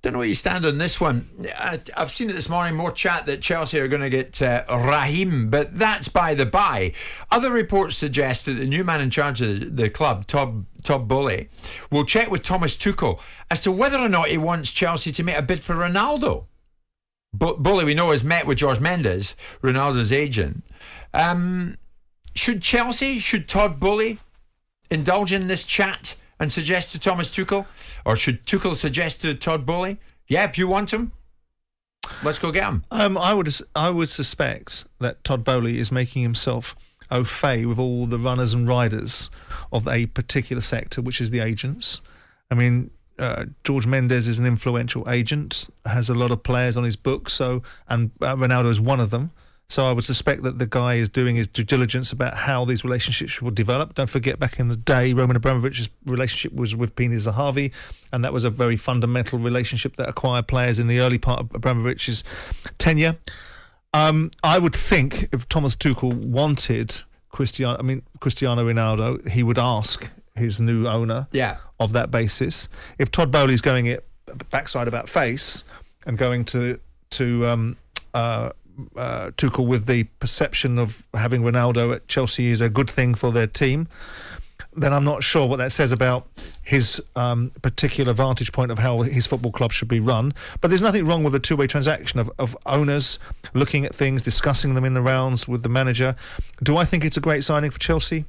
Don't know where you stand on this one. I've seen it this morning, more chat that Chelsea are going to get Raheem, but that's by the by. Other reports suggest that the new man in charge of the club, Todd Boehly, will check with Thomas Tuchel as to whether or not he wants Chelsea to make a bid for Ronaldo. But Boehly, we know, has met with Jorge Mendes, Ronaldo's agent. Should Todd Boehly indulge in this chat and suggest to Thomas Tuchel? Or should Tuchel suggest to Todd Boehly, yeah, if you want him, let's go get him? I would suspect that Todd Boehly is making himself au fait with all the runners and riders of a particular sector, which is the agents. I mean, Jorge Mendes is an influential agent, has a lot of players on his books, and Ronaldo is one of them. So I would suspect that the guy is doing his due diligence about how these relationships will develop. Don't forget, back in the day, Roman Abramovich's relationship was with Pini Zahavi, and that was a very fundamental relationship that acquired players in the early part of Abramovich's tenure. I would think if Thomas Tuchel wanted Cristiano Ronaldo, he would ask his new owner of that basis. If Todd Boehly's going it backside about face and going to Tuchel with the perception of having Ronaldo at Chelsea is a good thing for their team, then I'm not sure what that says about his particular vantage point of how his football club should be run. But there's nothing wrong with a two-way transaction of owners looking at things, discussing them in the rounds with the manager. Do I think it's a great signing for Chelsea?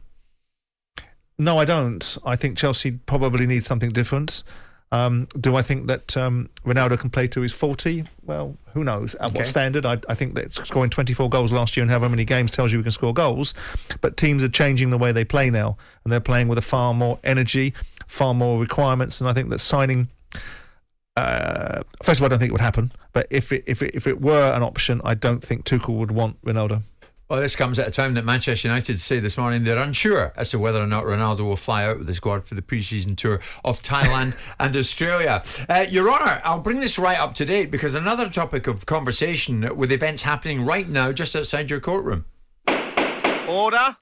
No, I don't. I think Chelsea probably needs something different. Do I think that Ronaldo can play to his 40? Well, who knows? At what standard? I think that scoring 24 goals last year and however many games tells you we can score goals. But teams are changing the way they play now, and they're playing with a far more energy, far more requirements. And I think that signing, first of all, I don't think it would happen. But if it were an option, I don't think Tuchel would want Ronaldo. Well, this comes at a time that Manchester United say this morning they're unsure as to whether or not Ronaldo will fly out with the squad for the pre-season tour of Thailand and Australia. Your Honour, I'll bring this right up to date because another topic of conversation with events happening right now just outside your courtroom. Order.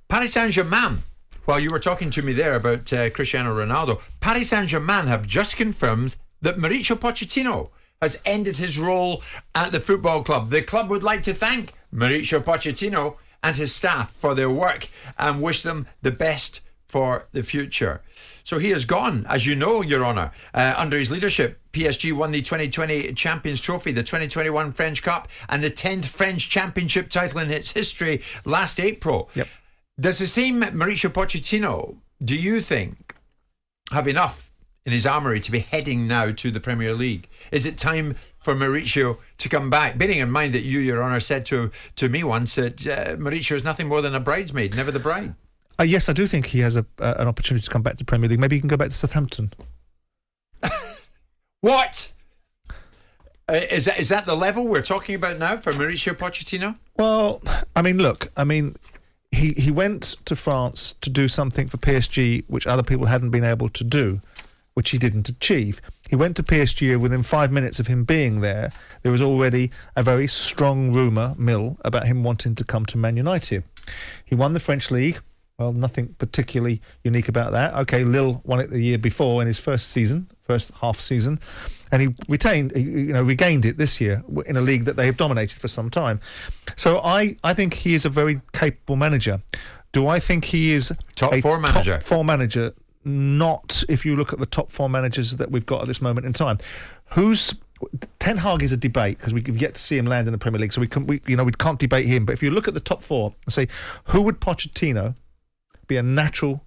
Paris Saint-Germain, while you were talking to me there about Cristiano Ronaldo, Paris Saint-Germain have just confirmed that Mauricio Pochettino has ended his role at the football club. The club would like to thank Mauricio Pochettino and his staff for their work and wish them the best for the future. So he has gone, as you know, Your Honour. Under his leadership, PSG won the 2020 Champions Trophy, the 2021 French Cup, and the 10th French Championship title in its history last April. Yep. Does the same Mauricio Pochettino, do you think, have enough in his armoury to be heading now to the Premier League? Is it time for Mauricio to come back? Bearing in mind that you, Your Honour, said to me once that Mauricio is nothing more than a bridesmaid, never the bride. Yes, I do think he has an opportunity to come back to Premier League. Maybe he can go back to Southampton. What? Is that the level we're talking about now for Mauricio Pochettino? Well, I mean, look, he went to France to do something for PSG which other people hadn't been able to do, which he didn't achieve. He went to PSG, and within 5 minutes of him being there was already a very strong rumour mill about him wanting to come to Man United. He won the French League. Well, nothing particularly unique about that. Okay, Lille won it the year before in his first half season, and he regained it this year in a league that they have dominated for some time. So I think he is a very capable manager. Do I think he is top four manager? Not if you look at the top four managers that we've got at this moment in time. Ten Hag is a debate because we've yet to see him land in the Premier League, so we can't debate him. But if you look at the top four and say, who would Pochettino be a natural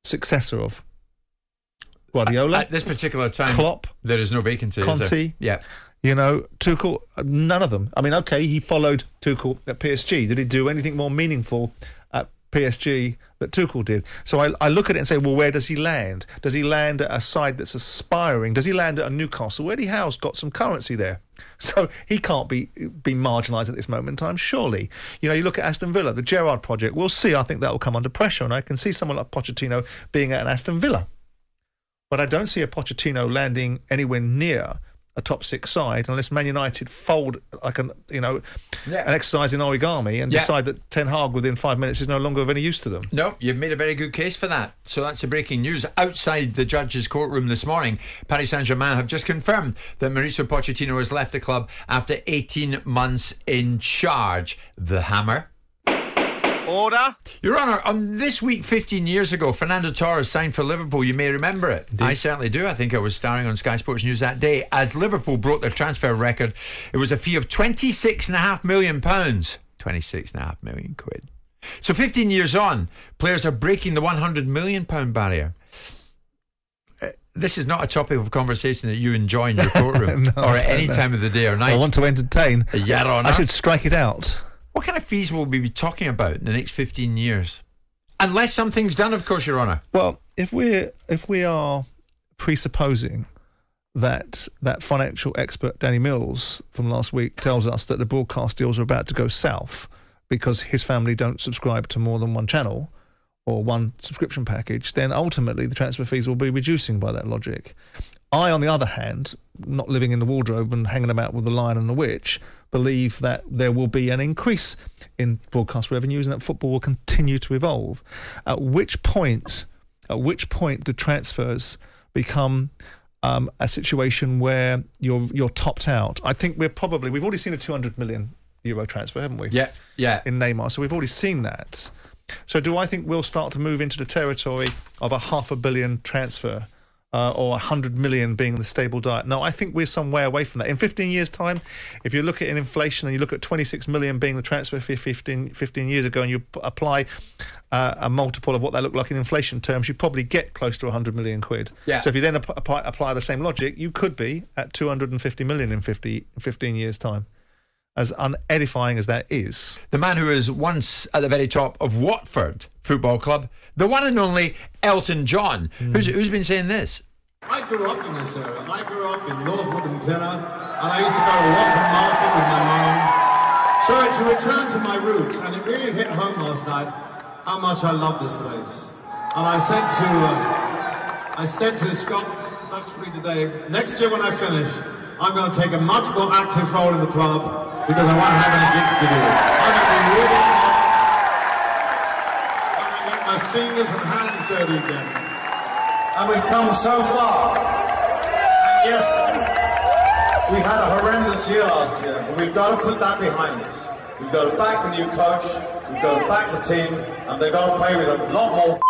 successor of? Guardiola? At this particular time, Klopp? There is no vacancy. Conte? Yeah. Tuchel? None of them. Okay, he followed Tuchel at PSG. Did he do anything more meaningful at PSG that Tuchel did? So I look at it and say, well, where does he land? Does he land at a side that's aspiring? Does he land at a Newcastle? Eddie Howe's got some currency there. So he can't be marginalised at this moment in time, surely. You look at Aston Villa, the Gerrard project. We'll see. I think that will come under pressure, and I can see someone like Pochettino being at an Aston Villa. But I don't see a Pochettino landing anywhere near a top 6 side unless Man United fold like an exercise in origami and decide that Ten Hag within 5 minutes is no longer of any use to them. No, you've made a very good case for that. So that's the breaking news. Outside the judge's courtroom this morning, Paris Saint-Germain have just confirmed that Mauricio Pochettino has left the club after 18 months in charge. The hammer. Order. Your Honour, on this week 15 years ago, Fernando Torres signed for Liverpool. You may remember it. Indeed. I certainly do. I think I was starring on Sky Sports News that day. As Liverpool broke their transfer record, it was a fee of £26.5 million. £26.5 million. So 15 years on, players are breaking the £100 million barrier. This is not a topic of conversation that you enjoy in your courtroom or at any time of the day or night. I want to entertain. Your Honour. I should strike it out. What kind of fees will we be talking about in the next 15 years? Unless something's done, of course, Your Honour. Well, if we are presupposing that financial expert Danny Mills from last week tells us that the broadcast deals are about to go south because his family don't subscribe to more than one channel or one subscription package, then ultimately the transfer fees will be reducing by that logic. I, on the other hand, not living in the wardrobe and hanging about with the lion and the witch, believe that there will be an increase in broadcast revenues and that football will continue to evolve. At which point do transfers become a situation where you're topped out? I think we've already seen a €200 million transfer, haven't we? Yeah. In Neymar, so we've already seen that. So do I think we'll start to move into the territory of a $500 million transfer? Or 100 million being the stable diet? No, I think we're some way away from that. In 15 years' time, if you look at inflation and you look at 26 million being the transfer fee 15 years ago and you apply a multiple of what that looked like in inflation terms, you probably get close to 100 million quid. Yeah. So if you then apply the same logic, you could be at 250 million in 15 years' time. As unedifying as that is. The man who was once at the very top of Watford Football Club, the one and only Elton John. Who's been saying this? I grew up in this area. I grew up in Northwood and Pinner, and I used to go to Watford Market with my mum. So it's a return to my roots, and it really hit home last night how much I love this place. And I said to Scott Duxbury today, next year when I finish, I'm going to take a much more active role in the club because I won't have any gigs to do. I'm going to be really I'm going to get my fingers and hands dirty again. And we've come so far. And yes, we had a horrendous year last year, but we've got to put that behind us. We've got to back the new coach, we've got to back the team, and they've got to play with a lot more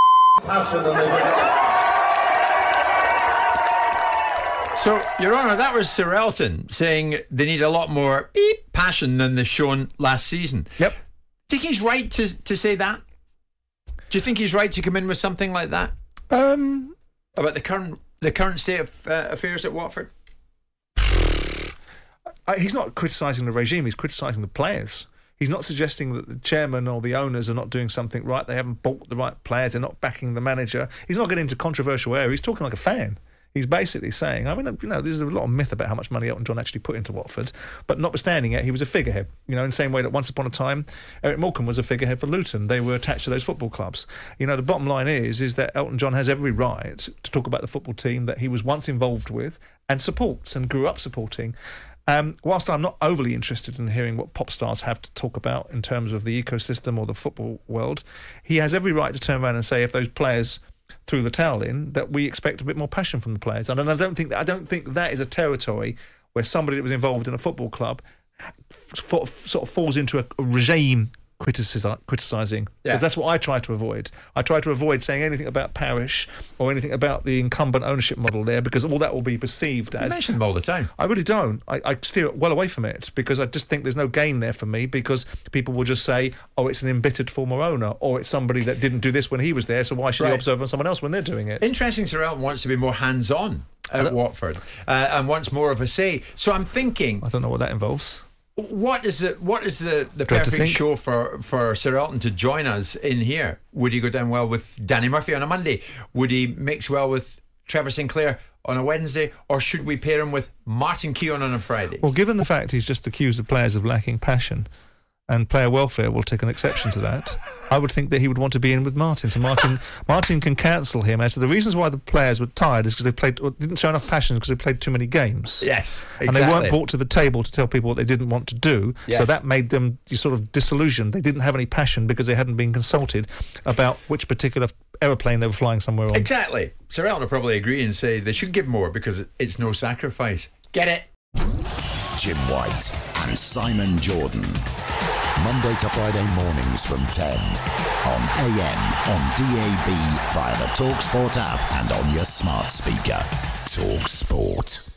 passion than they've got. So, Your Honour, that was Sir Elton saying they need a lot more passion than they've shown last season. Yep. Do you think he's right to say that? Do you think he's right to come in with something like that? About the current state of affairs at Watford? He's not criticising the regime, he's criticising the players. He's not suggesting that the chairman or the owners are not doing something right, they haven't bought the right players, they're not backing the manager. He's not getting into controversial area, he's talking like a fan. He's basically saying, there's a lot of myth about how much money Elton John actually put into Watford, but notwithstanding it, he was a figurehead. In the same way that once upon a time, Eric Morecambe was a figurehead for Luton. They were attached to those football clubs. The bottom line is that Elton John has every right to talk about the football team that he was once involved with and supports and grew up supporting. Whilst I'm not overly interested in hearing what pop stars have to talk about in terms of the ecosystem or the football world, he has every right to turn around and say if those players threw the towel in, that we expect a bit more passion from the players. And I don't think that is a territory where somebody that was involved in a football club sort of falls into a regime criticising. Yeah. That's what I try to avoid. I try to avoid saying anything about parish or anything about the incumbent ownership model there, because all that will be perceived as... You mention them all the time. I really don't. I steer well away from it because I just think there's no gain there for me, because people will just say, oh, it's an embittered former owner, or it's somebody that didn't do this when he was there, so why should he observe on someone else when they're doing it? Interesting, Sir Elton wants to be more hands-on at Watford and wants more of a say. So I'm thinking... I don't know what that involves. What is the perfect show for Sir Elton to join us in here? Would he go down well with Danny Murphy on a Monday? Would he mix well with Trevor Sinclair on a Wednesday? Or should we pair him with Martin Keown on a Friday? Well, given the fact he's just accused the players of lacking passion, and player welfare will take an exception to that, I would think that he would want to be in with Martin. So Martin can cancel him. As to the reasons why the players were tired is because they didn't show enough passion because they played too many games. Yes, exactly. And they weren't brought to the table to tell people what they didn't want to do. Yes. So that made them sort of disillusioned. They didn't have any passion because they hadn't been consulted about which particular aeroplane they were flying somewhere on. Exactly. Sir Elton will probably agree and say they should give more because it's no sacrifice. Get it? Jim White and Simon Jordan. Monday to Friday mornings from 10 on AM, on DAB, via the talkSPORT app and on your smart speaker. talkSPORT.